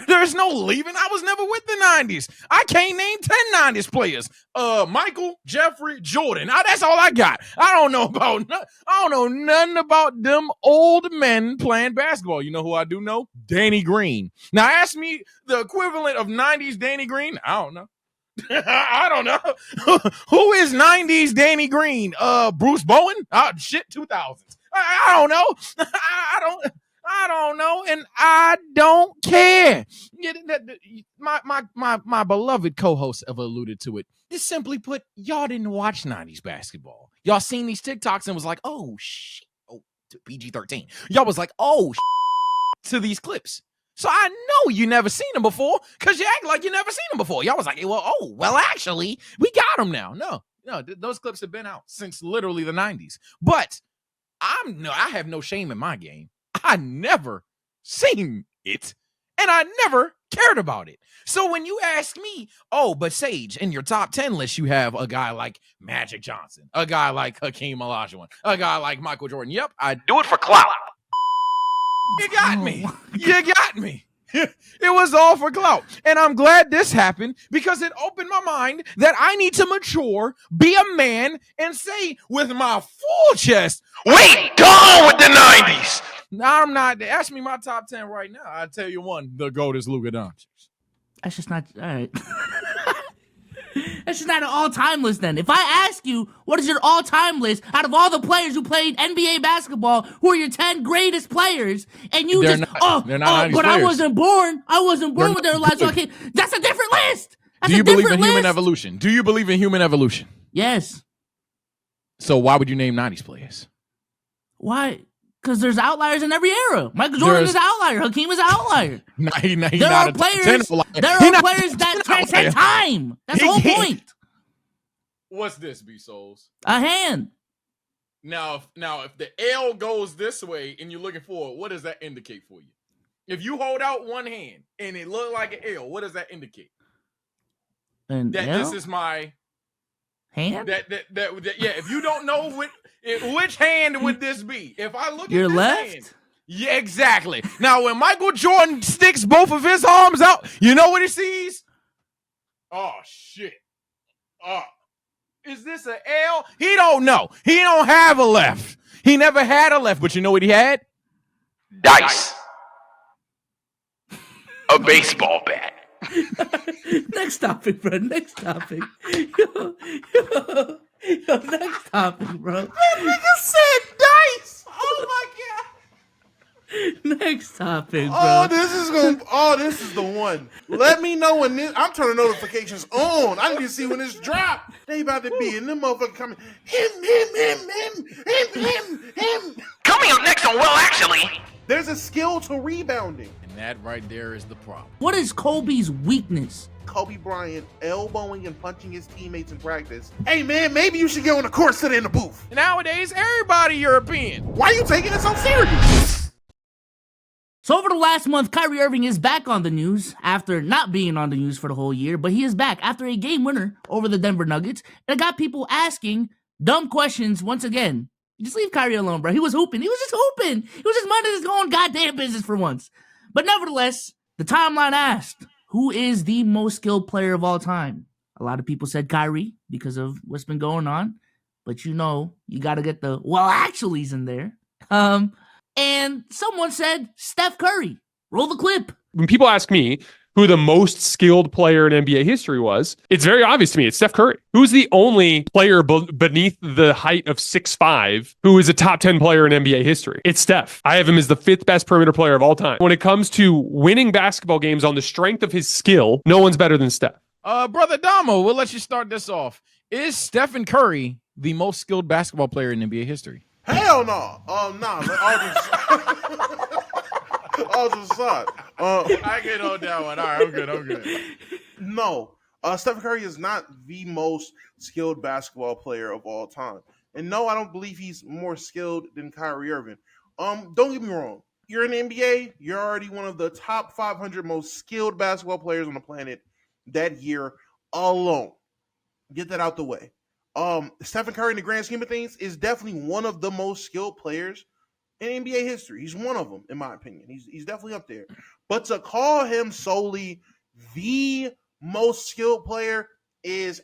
There's no leaving. I was never with the 90s. I can't name 10 90s players. Michael, Jeffrey, Jordan. That's all I got. I don't know nothing about them old men playing basketball. You know who I do know? Danny Green. Now ask me the equivalent of 90s Danny Green. I don't know. I don't know. Who is 90s Danny Green? Bruce Bowen? 2000s. I don't know. I don't know, and I don't care. My beloved co-host have alluded to it. Just simply put, y'all didn't watch 90s basketball. Y'all seen these TikToks and was like, oh shit. Oh, PG-13. Y'all was like, oh shit, to these clips. So I know you never seen them before because you act like you never seen them before. Y'all was like, well, actually, we got them now. No, those clips have been out since literally the 90s. But I have no shame in my game. I never seen it, and I never cared about it. So when you ask me, but Sage, in your top 10 list, you have a guy like Magic Johnson, a guy like Hakeem Olajuwon, a guy like Michael Jordan. Yep, I Do it for clout. You got me. You got me. It was all for clout. And I'm glad this happened because it opened my mind that I need to mature, be a man, and say with my full chest, We gone with the 90s. I'm not. Ask me my top 10 right now. I'll tell you one. The GOAT is Luka Doncic. That's just not all right. That's just not an all-time list then. If I ask you, what is your all-time list out of all the players who played NBA basketball, who are your 10 greatest players, and you they're just, not but players. I wasn't born with their lives, so I can't. That's a different list. That's Do you a believe different in human list. evolution? Do you believe in human evolution? Yes. So why would you name 90s players? Why? Because there's outliers in every era. Michael Jordan is an outlier. Hakeem is an outlier. There are players that transcend time. That's the whole point. What's this, B-Souls? A hand. Now, if the L goes this way and you're looking forward, what does that indicate for you? If you hold out one hand and it looked like an L, what does that indicate? An That L? this is my hand. That yeah. If you don't know which hand would this be, if I look Your at this left? hand, yeah, exactly. Now, when Michael Jordan sticks both of his arms out, you know what he sees? Oh shit! Is this an L? He don't know. He don't have a left. He never had a left, but you know what he had? Dice. A baseball bat. Next topic, bro. Next topic. Yo, next topic, bro. That nigga said dice. Oh my god. Next topic, bro. This is the one. Let me know when this. I'm turning notifications on. I need to see when this drop. They about to be in them motherfucker coming. Him. Coming up next on Well Actually. There's a skill to rebounding. And that right there is the problem. What is Kobe's weakness? Kobe Bryant elbowing and punching his teammates in practice. Hey man, maybe you should get on the court, sit in the booth. Nowadays, everybody European. Why are you taking it so serious? So over the last month, Kyrie Irving is back on the news after not being on the news for the whole year, but he is back after a game winner over the Denver Nuggets. And it got people asking dumb questions once again. Just leave Kyrie alone, bro. He was hooping. He was just hooping. He was just minding his own goddamn business for once. But nevertheless, the timeline asked, who is the most skilled player of all time? A lot of people said Kyrie because of what's been going on. But you know, you got to get the well actuallys in there. And someone said Steph Curry. Roll the clip. When people ask me who the most skilled player in NBA history was, it's very obvious to me. It's Steph Curry. Who's the only player beneath the height of 6'5" who is a top 10 player in NBA history? It's Steph. I have him as the 5th best perimeter player of all time. When it comes to winning basketball games on the strength of his skill, no one's better than Steph. Brother Damo, we'll let you start this off. Is Stephen Curry the most skilled basketball player in NBA history? Hell no. All just aside. I get on that one. All right, I'm good. No. Stephen Curry is not the most skilled basketball player of all time. And no, I don't believe he's more skilled than Kyrie Irving. Don't get me wrong. You're in the NBA, you're already one of the top 500 most skilled basketball players on the planet that year alone. Get that out the way. Stephen Curry, in the grand scheme of things, is definitely one of the most skilled players in NBA history. He's one of them, in my opinion. He's definitely up there. But to call him solely the most skilled player is,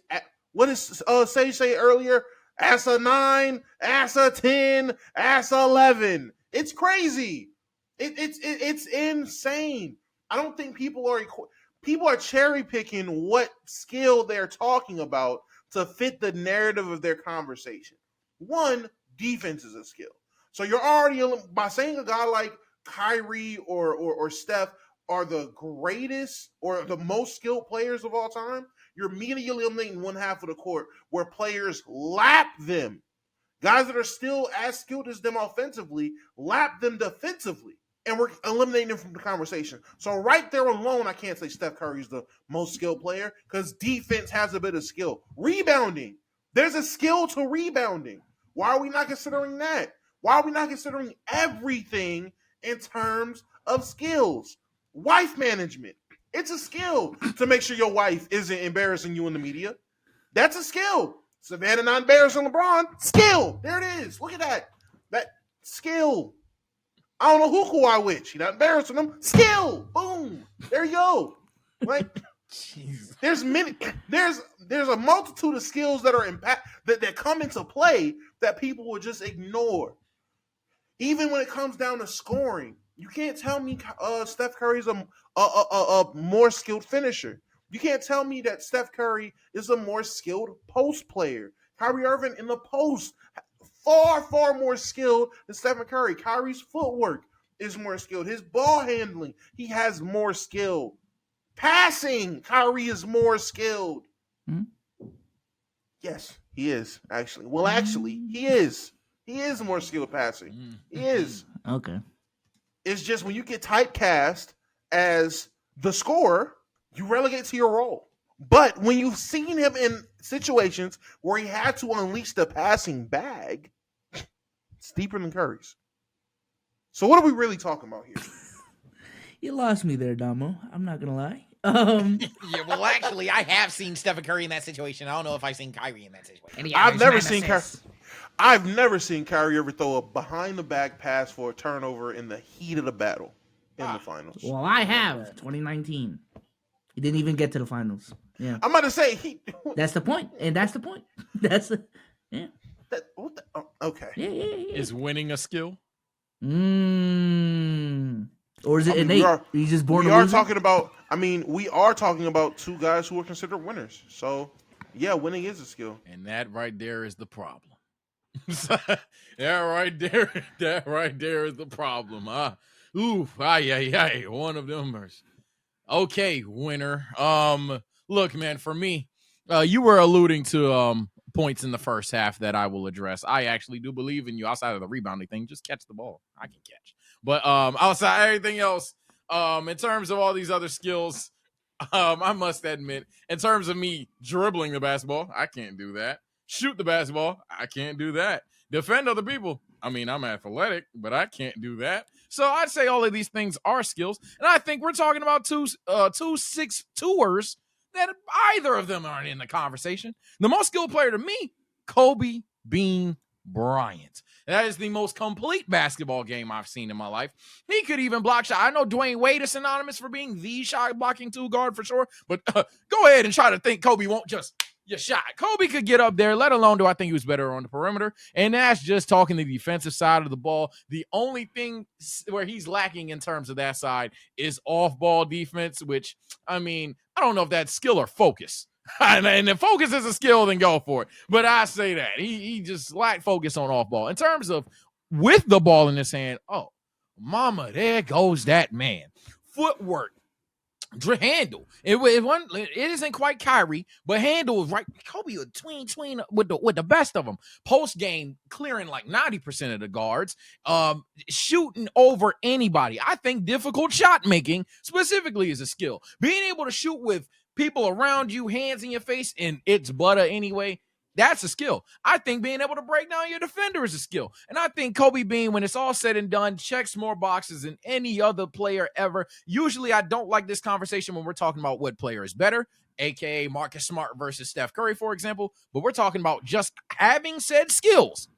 what is say earlier? As a 9, as a 10, as 11. It's crazy. It's insane. I don't think people are cherry picking what skill they're talking about to fit the narrative of their conversation. One, defense is a skill. So you're already, by saying a guy like Kyrie or Steph are the greatest or the most skilled players of all time, you're immediately eliminating one half of the court where players lap them. Guys that are still as skilled as them offensively lap them defensively. And we're eliminating them from the conversation. So right there alone, I can't say Steph Curry's the most skilled player because defense has a bit of skill. Rebounding. There's a skill to rebounding. Why are we not considering that? Why are we not considering everything in terms of skills? Wife management. It's a skill to make sure your wife isn't embarrassing you in the media. That's a skill. Savannah not embarrassing LeBron. Skill. There it is. Look at that. That skill. I don't know who Kawhi with. She not embarrassing them. Skill. Boom. There you go. Like, there's a multitude of skills that are that come into play that people will just ignore. Even when it comes down to scoring, you can't tell me Steph Curry's a more skilled finisher. You can't tell me that Steph Curry is a more skilled post player. Kyrie Irving in the post, far more skilled than Stephen Curry. Kyrie's footwork is more skilled. His ball handling, he has more skill. Passing, Kyrie is more skilled. Mm-hmm. Yes, he is, actually. Well, actually, he is. He is more skilled passing. He is. Okay. It's just when you get typecast as the scorer, you relegate to your role. But when you've seen him in situations where he had to unleash the passing bag, It's deeper than Curry's. So what are we really talking about here? You lost me there, Damo. I'm not gonna lie. Yeah, well, actually, I have seen Stephen Curry in that situation. I don't know if I've seen Kyrie in that situation. And he I've averaged never 9 seen assists. I've never seen Kyrie ever throw a behind the back pass for a turnover in the heat of the battle in the finals. Well, I have 2019. He didn't even get to the finals. Yeah, I'm about to say that's the point, and that's the point. That's the yeah. Okay. Yeah. Is winning a skill? Or is it I mean, innate? He's just born. We to are lose it? talking about. I mean, we are talking about two guys who are considered winners. So, yeah, winning is a skill. And that right there is the problem. That right there is the problem. One of them. Okay, winner. Look, man, for me, you were alluding to points in the first half that I will address. I actually do believe in you outside of the rebounding thing. Just catch the ball. I can catch. But outside everything else, in terms of all these other skills, I must admit, in terms of me dribbling the basketball, I can't do that. Shoot the basketball, I can't do that. Defend other people, I mean, I'm athletic, but I can't do that. So I'd say all of these things are skills, and I think we're talking about two 6'2"ers that either of them aren't in the conversation. The most skilled player to me, Kobe Bean Bryant. That is the most complete basketball game I've seen in my life. He could even block shot. I know Dwayne Wade is synonymous for being the shot blocking two guard for sure, but go ahead and try to think Kobe won't just your shot. Kobe could get up there, let alone do I think he was better on the perimeter. And that's just talking the defensive side of the ball. The only thing where he's lacking in terms of that side is off-ball defense, which, I mean, I don't know if that's skill or focus. And if focus is a skill, then go for it. But I say that. He just lacked focus on off-ball. In terms of with the ball in his hand, oh, mama, there goes that man. Footwork. Handle it isn't quite Kyrie, but handle is right. Kobe was tween with the best of them. Post game clearing like 90% of the guards, shooting over anybody. I think difficult shot making specifically is a skill. Being able to shoot with people around you, hands in your face, and it's butter anyway. That's a skill. I think being able to break down your defender is a skill. And I think Kobe Bean, when it's all said and done, checks more boxes than any other player ever. Usually I don't like this conversation when we're talking about what player is better, aka Marcus Smart versus Steph Curry, for example. But we're talking about just having said skills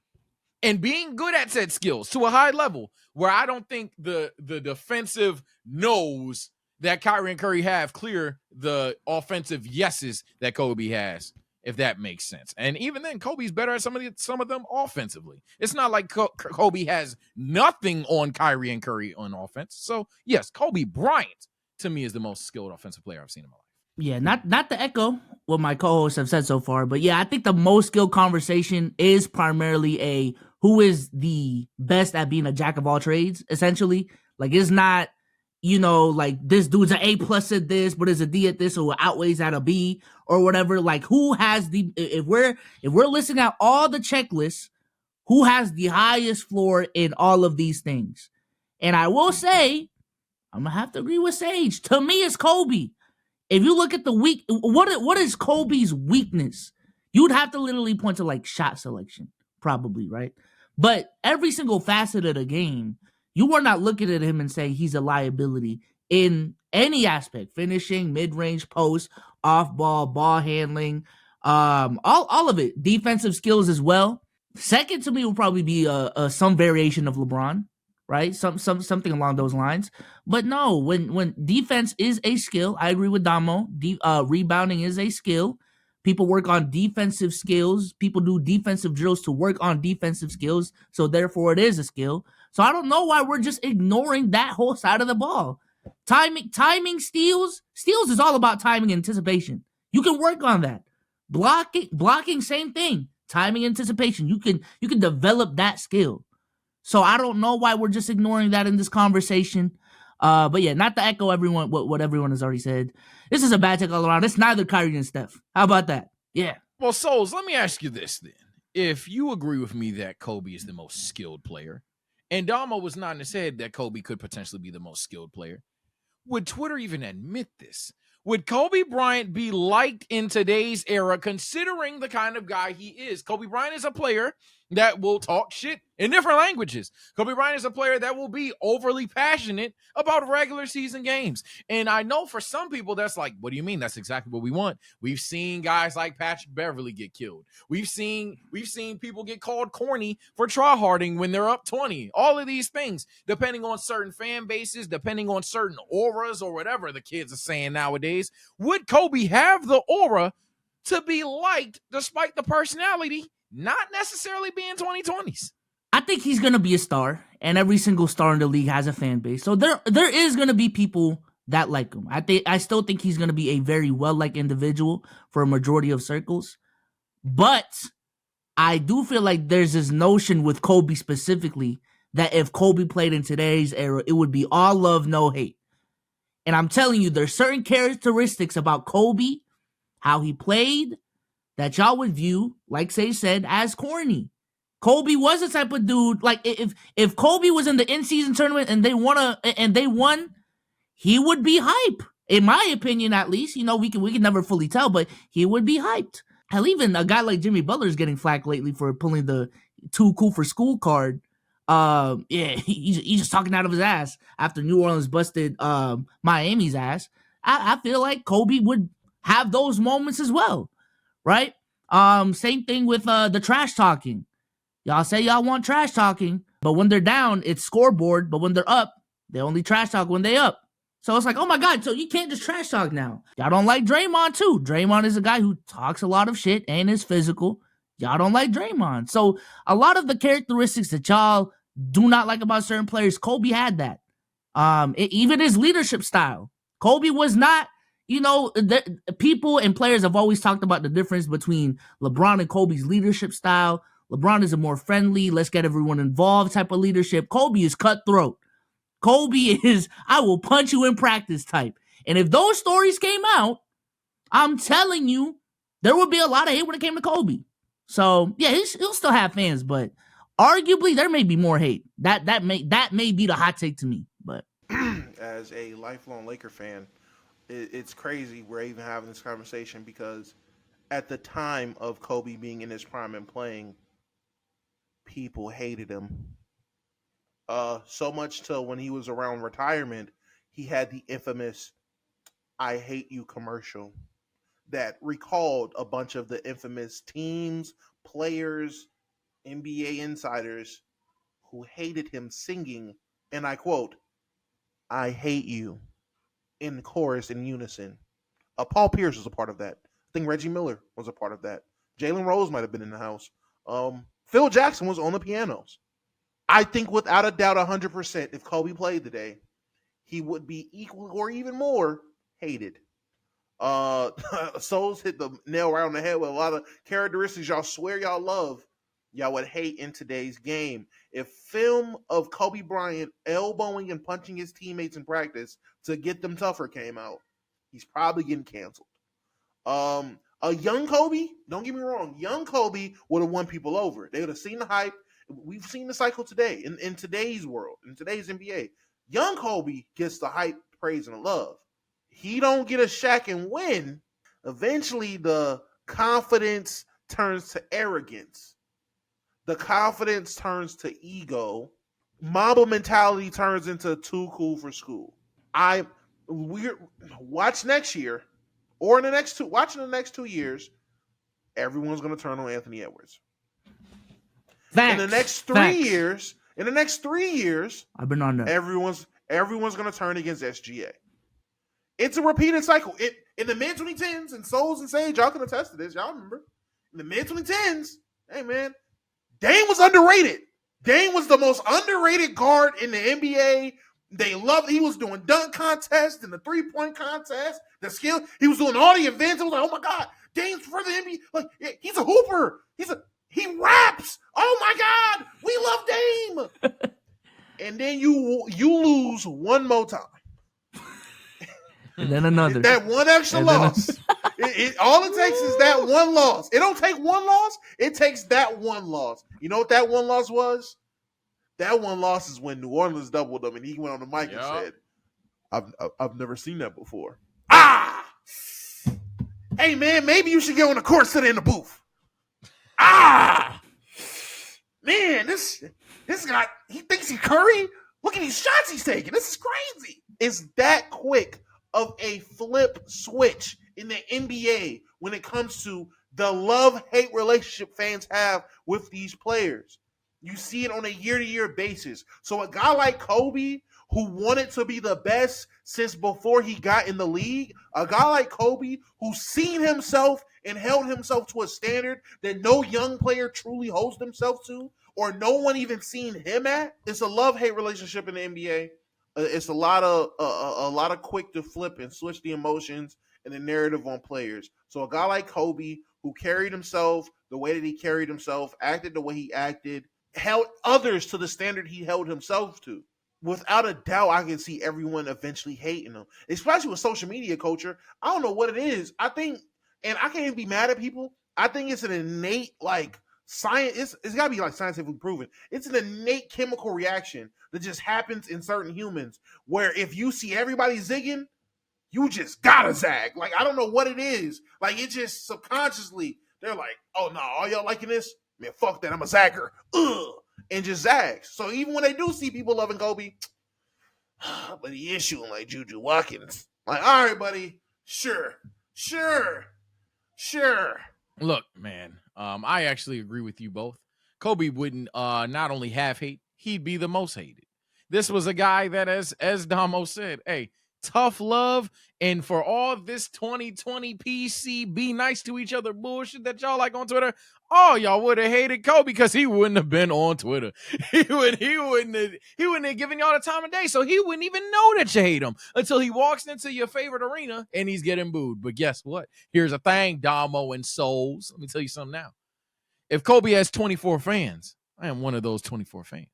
and being good at said skills to a high level where I don't think the defensive no's that Kyrie and Curry have clear the offensive yeses that Kobe has. If that makes sense. And even then, Kobe's better at some of them offensively. It's not like Kobe has nothing on Kyrie and Curry on offense. So, yes, Kobe Bryant, to me, is the most skilled offensive player I've seen in my life. Yeah, not to echo what my co-hosts have said so far, but yeah, I think the most skilled conversation is primarily a who is the best at being a jack of all trades, essentially. Like, it's not, like this dude's an A+ at this, but is a D at this, or outweighs at a B or whatever. Like, who has if we're listing out all the checklists, who has the highest floor in all of these things? And I will say, I'm gonna have to agree with Sage. To me, it's Kobe. If you look at the what is Kobe's weakness? You'd have to literally point to like shot selection, probably, right? But every single facet of the game, you are not looking at him and saying he's a liability in any aspect: finishing, mid-range, post, off-ball, ball handling, all of it. Defensive skills as well. Second to me will probably be some variation of LeBron, right? Something along those lines. But no, when defense is a skill, I agree with Damo. Rebounding is a skill. People work on defensive skills. People do defensive drills to work on defensive skills. So therefore, it is a skill. So I don't know why we're just ignoring that whole side of the ball. Timing, steals is all about timing and anticipation. You can work on that. Blocking, same thing. Timing, anticipation. You can develop that skill. So I don't know why we're just ignoring that in this conversation. But yeah, not to echo everyone what everyone has already said. This is a bad take all around. It's neither Kyrie and Steph. How about that? Yeah. Well, Souls, let me ask you this then. If you agree with me that Kobe is the most skilled player, and Damo was nodding his head that Kobe could potentially be the most skilled player, would Twitter even admit this? Would Kobe Bryant be liked in today's era, considering the kind of guy he is? Kobe Bryant is a player that will talk shit in different languages. Kobe Bryant is a player that will be overly passionate about regular season games. And I know for some people that's like, what do you mean? That's exactly what we want. We've seen guys like Patrick Beverly get killed. We've seen people get called corny for tryharding when they're up 20. All of these things, depending on certain fan bases, depending on certain auras or whatever the kids are saying nowadays. Would Kobe have the aura to be liked despite the personality not necessarily being 2020s? I think he's gonna be a star, and every single star in the league has a fan base. So there is gonna be people that like him. I still think he's gonna be a very well-liked individual for a majority of circles. But I do feel like there's this notion with Kobe specifically that if Kobe played in today's era, it would be all love, no hate. And I'm telling you, there's certain characteristics about Kobe, how he played, that y'all would view, like Sage said, as corny. Kobe was the type of dude, like if Kobe was in the in-season tournament and they won, he would be hype. In my opinion, at least. You know, we can never fully tell, but he would be hyped. Hell, even a guy like Jimmy Butler is getting flack lately for pulling the too cool for school card. He's just talking out of his ass after New Orleans busted Miami's ass. I feel like Kobe would have those moments as well, right? Same thing with the trash talking. Y'all say y'all want trash talking, but when they're down, it's scoreboard. But when they're up, they only trash talk when they up. So it's like, oh my God, so you can't just trash talk now. Y'all don't like Draymond too. Draymond is a guy who talks a lot of shit and is physical. Y'all don't like Draymond. So a lot of the characteristics that y'all do not like about certain players, Kobe had that. Even his leadership style. Kobe was not, people and players have always talked about the difference between LeBron and Kobe's leadership style. LeBron is a more friendly, let's get everyone involved type of leadership. Kobe is cutthroat. Kobe is, I will punch you in practice type. And if those stories came out, I'm telling you, there would be a lot of hate when it came to Kobe. So, yeah, he'll still have fans, but arguably there may be more hate. That may be the hot take to me. But as a lifelong Laker fan, it's crazy we're even having this conversation because at the time of Kobe being in his prime and playing, people hated him. So much to when he was around retirement, he had the infamous "I hate you" commercial that recalled a bunch of the infamous teams, players, NBA insiders who hated him singing, and I quote, "I hate you," in chorus in unison. Paul Pierce was a part of that. I think Reggie Miller was a part of that. Jalen Rose might have been in the house. Phil Jackson was on the pianos. I think without a doubt 100%, if Kobe played today, he would be equal or even more hated. Souls hit the nail right on the head with a lot of characteristics y'all swear y'all love, y'all would hate in today's game. If film of Kobe Bryant elbowing and punching his teammates in practice to get them tougher came out, he's probably getting canceled. A young Kobe, don't get me wrong, young Kobe would have won people over. They would have seen the hype. We've seen the cycle today in today's world, in today's NBA. Young Kobe gets the hype, praise, and the love. He don't get a Shaq and win. Eventually, the confidence turns to arrogance. The confidence turns to ego. Mamba mentality turns into too cool for school. Watch next year, or in the next 2 years, everyone's going to turn on Anthony Edwards. facts, In the next 3 facts. years, I've been on that. everyone's going to turn against SGA. It's a repeated cycle. In the mid 2010s, and Souls and Sage, y'all can attest to this. Y'all remember in the mid 2010s? Hey man, Dame was underrated. Dame was the most underrated guard in the NBA. They loved. He was doing dunk contests and the 3-point contest. The skill. He was doing all the events. It was like, oh my God, Dame's for the NBA. Like he's a hooper. He raps. Oh my God, we love Dame. And then you lose one more time. And then another. That one extra loss. All it takes is that one loss. It don't take one loss. It takes that one loss. You know what that one loss was? That one loss is when New Orleans doubled them, and he went on the mic and said, "I've never seen that before." Ah! Hey man, maybe you should get on the court, sit in the booth. Ah! man, this guy, he thinks he's Curry. Look at these shots he's taking. This is crazy. It's that quick of a flip switch in the NBA when it comes to the love-hate relationship fans have with these players. You see it on a year-to-year basis. So a guy like Kobe, who wanted to be the best since before he got in the league, a guy like Kobe who's seen himself and held himself to a standard that no young player truly holds themselves to, or no one even seen him at. It's a love-hate relationship in the NBA. It's a lot of quick to flip and switch the emotions and the narrative on players. So a guy like Kobe, who carried himself the way that he carried himself, acted the way he acted, held others to the standard he held himself to. Without a doubt, I can see everyone eventually hating him, especially with social media culture. I don't know what it is. I think, and I can't even be mad at people. I think it's an innate, like, science. It's got to be, like, scientifically proven. It's an innate chemical reaction that just happens in certain humans where if you see everybody zigging, you just gotta zag. Like, I don't know what it is. Like, it just subconsciously, they're like, oh, no, all y'all liking this? Man, fuck that. I'm a zagger. Ugh. And just zags. So even when they do see people loving Kobe, but he is shooting like Juju Watkins. Like, all right, buddy. Sure. Look, man, I actually agree with you both. Kobe wouldn't not only have hate, he'd be the most hated. This was a guy that, as Damo said, hey, tough love, and for all this 2020 PC be nice to each other bullshit that y'all like on Twitter, oh, y'all would have hated Kobe because he wouldn't have been on Twitter. He wouldn't have given y'all the time of day, so he wouldn't even know that you hate him until he walks into your favorite arena and he's getting booed. But guess what? Here's a thing, Damo and Souls. Let me tell you something now. If Kobe has 24 fans, I am one of those 24 fans.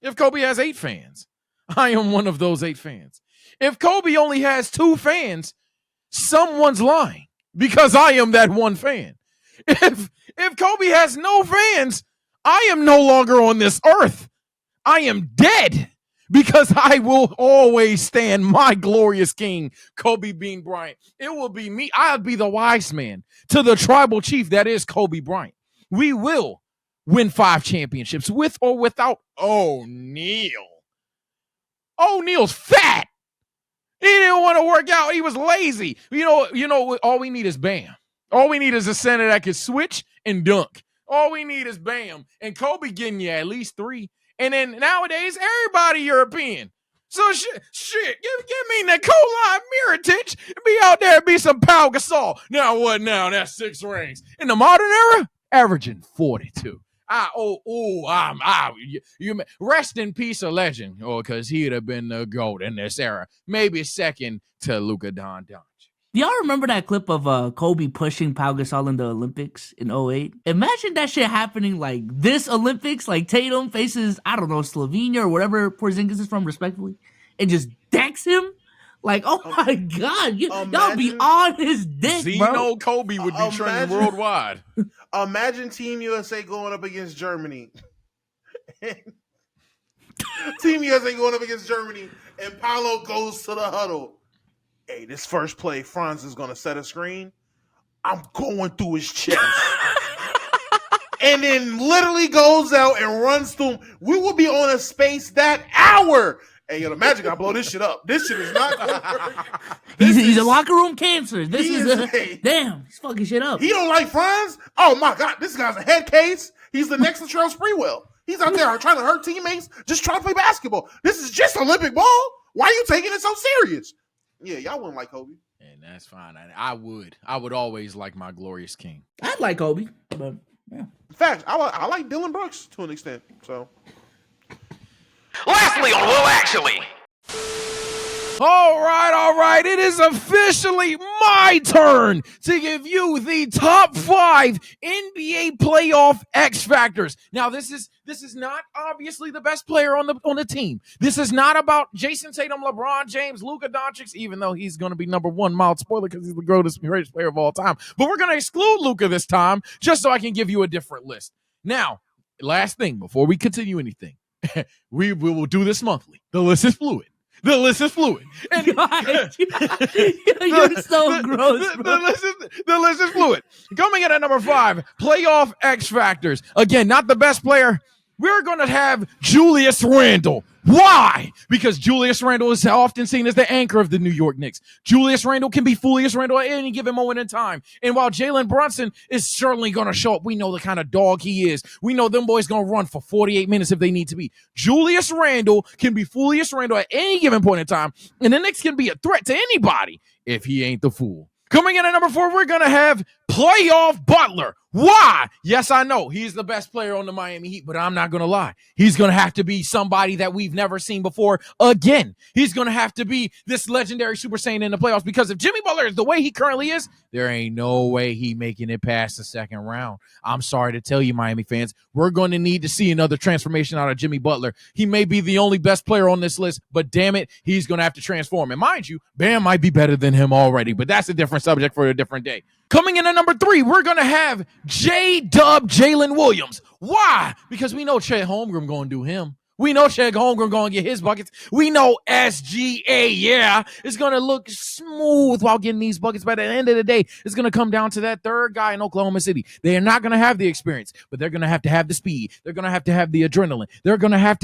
If Kobe has 8 fans, I am one of those 8 fans. If Kobe only has 2 fans, someone's lying because I am that one fan. If Kobe has no fans, I am no longer on this earth. I am dead because I will always stand my glorious king, Kobe Bean Bryant. It will be me. I'll be the wise man to the tribal chief that is Kobe Bryant. We will win 5 championships with or without O'Neal. O'Neal's fat. He didn't want to work out. He was lazy. You know, all we need is Bam. All we need is a center that can switch and dunk. All we need is Bam. And Kobe getting you at least 3. And then nowadays, everybody European. So shit, give me Nikola Mirotic and be out there and be some Pau Gasol. Now what now? That's 6 rings. In the modern era, averaging 42. You rest in peace, a legend, because he'd have been the GOAT in this era. Maybe second to Luka Doncic. Do y'all remember that clip of Kobe pushing Pau Gasol in the Olympics in 2008? Imagine that shit happening like this Olympics, like Tatum faces, I don't know, Slovenia or whatever Porzingis is from, respectively, and just decks him. Like, oh my God, y'all be on his dick, Zeno bro. Kobe would be trending worldwide. Imagine Team USA going up against Germany. Team USA going up against Germany, and Paolo goes to the huddle. Hey, this first play, Franz is going to set a screen. I'm going through his chest. And then literally goes out and runs through him. We will be on a space that hour. Hey, yo, the Magic got to blow this shit up. This shit is not going to work. He's a locker room cancer. Damn, he's fucking shit up. He don't like Franz? Oh, my God. This guy's a head case. He's the next Latrell Sprewell. He's out there trying to hurt teammates, just trying to play basketball. This is just Olympic ball. Why are you taking it so serious? Yeah, y'all wouldn't like Kobe. And that's fine. I would always like my glorious king. I'd like Kobe, but yeah. In fact, I like Dylan Brooks to an extent. So, Lastly on Well Actually. All right. It is officially my turn to give you the top 5 NBA playoff X factors. Now, this is not obviously the best player on the team. This is not about Jason Tatum, LeBron James, Luka Doncic, even though he's going to be number 1, mild spoiler, because he's the greatest player of all time. But we're going to exclude Luka this time, just so I can give you a different list. Now, last thing before we continue anything, we will do this monthly. The list is fluid. The list is fluid. And You're so gross, bro. The list is fluid. Coming in at number 5, playoff X factors. Again, not the best player. We're going to have Julius Randle. Why? Because Julius Randle is often seen as the anchor of the New York Knicks. Julius Randle can be Julius Randle at any given moment in time. And while Jalen Brunson is certainly going to show up, we know the kind of dog he is. We know them boys going to run for 48 minutes if they need to be. Julius Randle can be Julius Randle at any given point in time. And the Knicks can be a threat to anybody if he ain't the fool. Coming in at number 4, we're going to have playoff Butler. Why? Yes, I know he's the best player on the Miami Heat, but I'm not going to lie. He's going to have to be somebody that we've never seen before again. He's going to have to be this legendary Super Saiyan in the playoffs, because if Jimmy Butler is the way he currently is, there ain't no way he making it past the second round. I'm sorry to tell you, Miami fans, we're going to need to see another transformation out of Jimmy Butler. He may be the only best player on this list, but damn it, he's going to have to transform. And mind you, Bam might be better than him already, but that's a different subject for a different day. Coming in at number 3, we're going to have J-Dub Jalen Williams. Why? Because we know Chet Holmgren going to do him. We know Chet Holmgren going to get his buckets. We know SGA, is going to look smooth while getting these buckets. But at the end of the day, it's going to come down to that third guy in Oklahoma City. They are not going to have the experience, but they're going to have the speed. They're going to have the adrenaline. They're going to have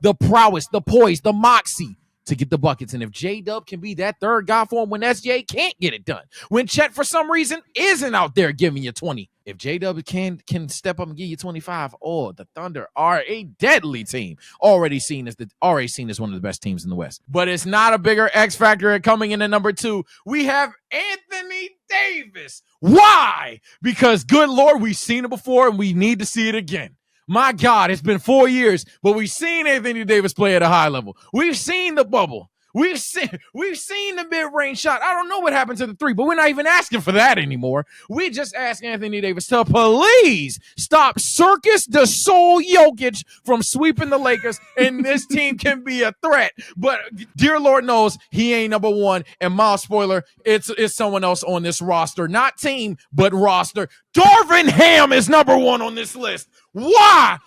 the prowess, the poise, the moxie to get the buckets. And if J-Dub can be that third guy for him when SJ can't get it done, when Chet for some reason isn't out there giving you 20, if J-Dub can step up and give you 25, the Thunder are a deadly team. Already seen as one of the best teams in the West. But it's not a bigger X factor. Coming in at number 2, we have Anthony Davis. Why? Because good Lord, we've seen it before and we need to see it again. My God, it's been 4 years, but we've seen Anthony Davis play at a high level. We've seen the bubble. We've seen the mid-range shot. I don't know what happened to the 3, but we're not even asking for that anymore. We just ask Anthony Davis to please stop Circus du Sol Jokic from sweeping the Lakers, and this team can be a threat. But dear Lord knows he ain't number 1. And mild spoiler, it's someone else on this roster, not team, but roster. Darvin Ham is number 1 on this list. Why?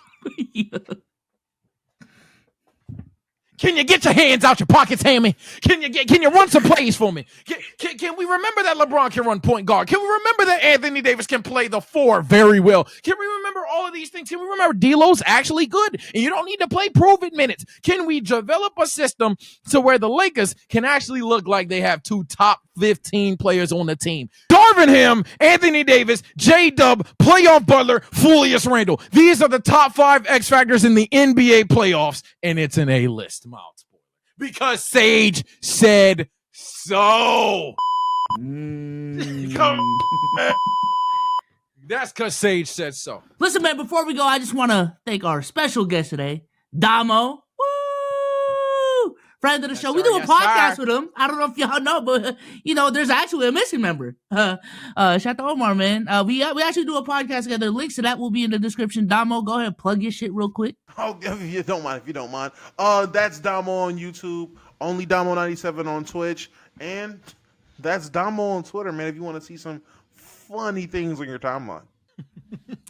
Can you get your hands out your pockets, Hammy? Can you run some plays for me? Can we remember that LeBron can run point guard? Can we remember that Anthony Davis can play the 4 very well? Can we remember all of these things? Can we remember D'Lo's actually good and you don't need to play prove-it minutes? Can we develop a system to where the Lakers can actually look like they have 2 top 15 players on the team? Darvin Ham, Anthony Davis, J-Dub, playoff Butler, Julius Randle. These are the top 5 X factors in the NBA playoffs, and it's an A list. Mild spoiler. Because Sage said so. That's because Sage said so. Listen, man, before we go, I just want to thank our special guest today, Damo. Woo! Friend of the show. We do a podcast with him. I don't know if y'all know, but there's actually a missing member. Shout out to Omar, man. We actually do a podcast together. Links to that will be in the description. Damo, go ahead, plug your shit real quick. Oh, if you don't mind. That's Damo on YouTube. Only Damo97 on Twitch, and that's Damo on Twitter, man. If you want to see some funny things on your timeline.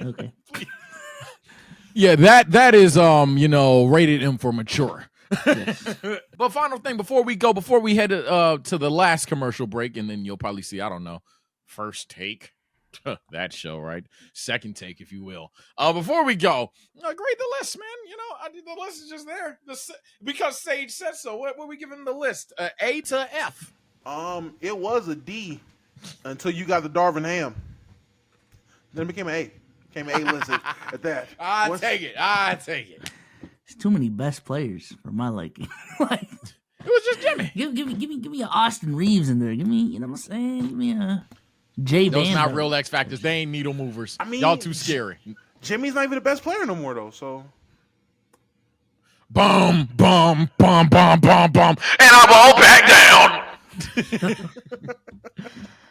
Okay. Yeah, that is rated M for mature. Yes. But final thing before we head to the last commercial break, and then you'll probably see, I don't know, first take. That show, right? Second take, if you will. Before we go, grade the list, man. The list is just there. Because Sage said so. What were we giving the list? A to F. It was a D until you got the Darvin Ham. Then it became an A. Became an A list at that. I take it. It's too many best players for my liking. It was just Jimmy. Give me an Austin Reeves in there. Give me, you know what I'm saying? Give me a J. Those Van. not real X factors. They ain't needle movers. I mean, y'all too scary. Jimmy's not even the best player no more, though. So, bum, bum, bum, bum, bum, bum, And I'm all back down.